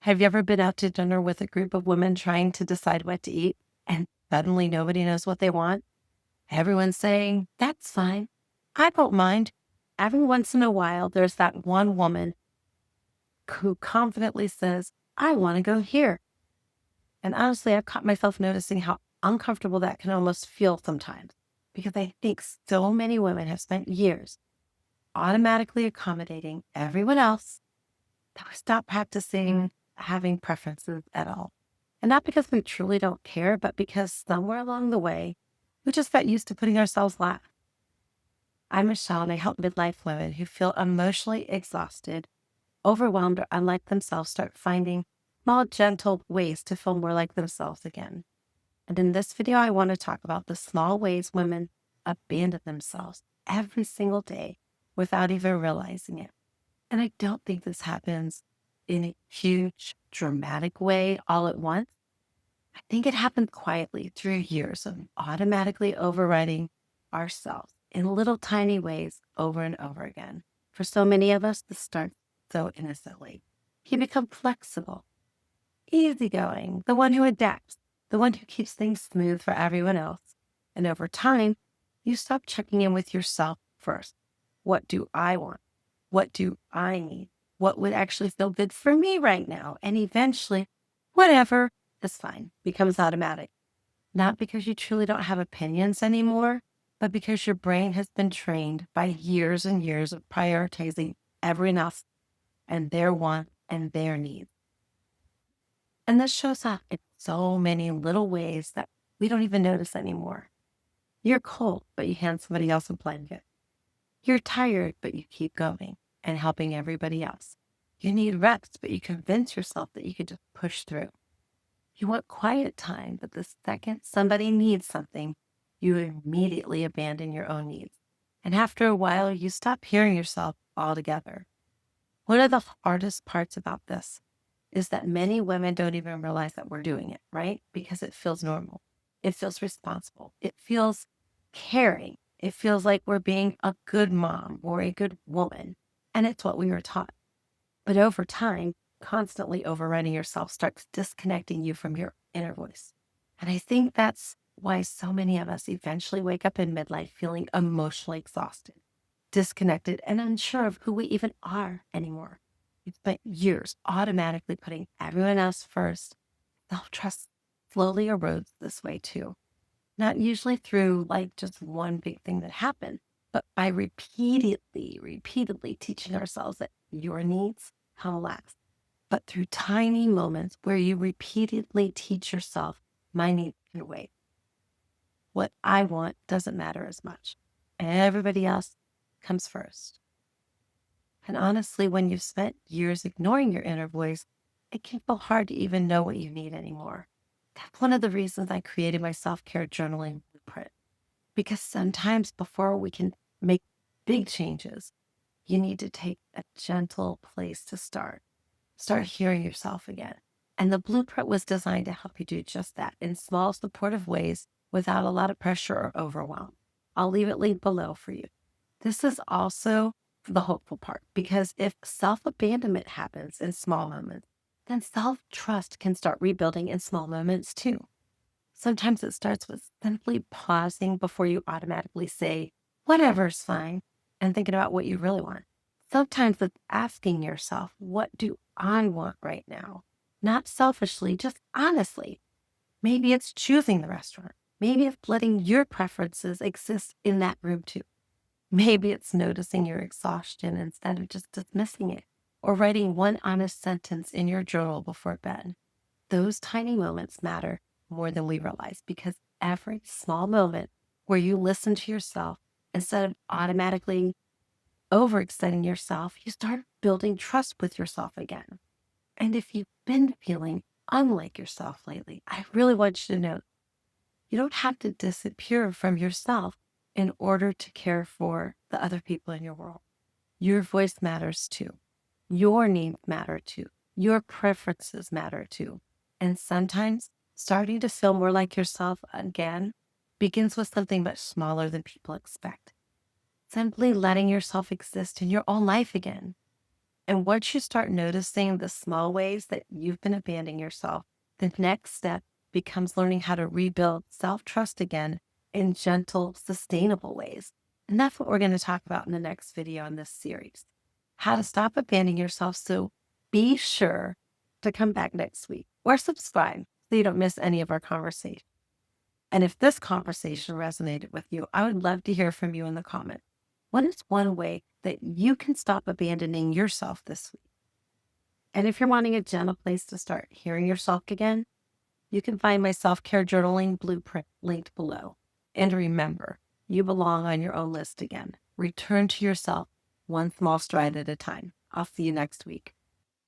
Have you ever been out to dinner with a group of women trying to decide what to eat and suddenly nobody knows what they want? Everyone's saying, that's fine. I don't mind. Every once in a while, there's that one woman who confidently says, I want to go here. And honestly, I've caught myself noticing how uncomfortable that can almost feel sometimes because I think so many women have spent years automatically accommodating everyone else that we stop practicing having preferences at all. And not because we truly don't care, but because somewhere along the way, we just got used to putting ourselves last. I'm Michelle, and I help midlife women who feel emotionally exhausted, overwhelmed, or unlike themselves start finding small, gentle ways to feel more like themselves again. And in this video, I want to talk about the small ways women abandon themselves every single day without even realizing it. And I don't think this happens in a huge, dramatic way all at once. I think it happens quietly through years of automatically overriding ourselves in little tiny ways over and over again. For so many of us, this starts so innocently. You become flexible, easygoing, the one who adapts, the one who keeps things smooth for everyone else. And over time, you stop checking in with yourself first. What do I want? What do I need? What would actually feel good for me right now? And eventually, whatever is fine becomes automatic. Not because you truly don't have opinions anymore, but because your brain has been trained by years and years of prioritizing everyone else and their wants and their needs. And this shows up in so many little ways that we don't even notice anymore. You're cold, but you hand somebody else a blanket. You're tired, but you keep going and helping everybody else. You need rest, but you convince yourself that you could just push through. You want quiet time, but the second somebody needs something, you immediately abandon your own needs. And after a while, you stop hearing yourself altogether. One of the hardest parts about this is that many women don't even realize that we're doing it, right? Because it feels normal. It feels responsible. It feels caring. It feels like we're being a good mom or a good woman. And it's what we were taught. But over time, constantly overriding yourself starts disconnecting you from your inner voice. And I think that's why so many of us eventually wake up in midlife feeling emotionally exhausted, disconnected, and unsure of who we even are anymore. We've spent years automatically putting everyone else first. Self-trust slowly erodes this way too. Not usually through like just one big thing that happened, but by repeatedly teaching ourselves that your needs come last. But through tiny moments where you repeatedly teach yourself, my needs can wait. What I want doesn't matter as much. Everybody else comes first. And honestly, when you've spent years ignoring your inner voice, it can feel hard to even know what you need anymore. That's one of the reasons I created my self-care journaling blueprint. Because sometimes before we can make big changes, you need to take a gentle place to start. Start hearing yourself again. And the blueprint was designed to help you do just that in small, supportive ways without a lot of pressure or overwhelm. I'll leave it linked below for you. This is also the hopeful part because if self-abandonment happens in small moments, then self-trust can start rebuilding in small moments too. Sometimes it starts with simply pausing before you automatically say, whatever's fine, and thinking about what you really want. Sometimes it's asking yourself, what do I want right now? Not selfishly, just honestly. Maybe it's choosing the restaurant. Maybe it's letting your preferences exist in that room too. Maybe it's noticing your exhaustion instead of just dismissing it, or writing one honest sentence in your journal before bed. Those tiny moments matter more than we realize because every small moment where you listen to yourself instead of automatically overextending yourself, you start building trust with yourself again. And if you've been feeling unlike yourself lately, I really want you to know you don't have to disappear from yourself in order to care for the other people in your world. Your voice matters too. Your needs matter too. Your preferences matter too. And sometimes starting to feel more like yourself again begins with something much smaller than people expect. Simply letting yourself exist in your own life again. And once you start noticing the small ways that you've been abandoning yourself, the next step becomes learning how to rebuild self trust again in gentle, sustainable ways. And that's what we're going to talk about in the next video in this series, how to stop abandoning yourself. So be sure to come back next week or subscribe so you don't miss any of our conversation. And if this conversation resonated with you, I would love to hear from you in the comments. What is one way that you can stop abandoning yourself this week? And if you're wanting a gentle place to start hearing yourself again, you can find my self-care journaling blueprint linked below. And remember, you belong on your own list again. Return to yourself one small stride at a time. I'll see you next week.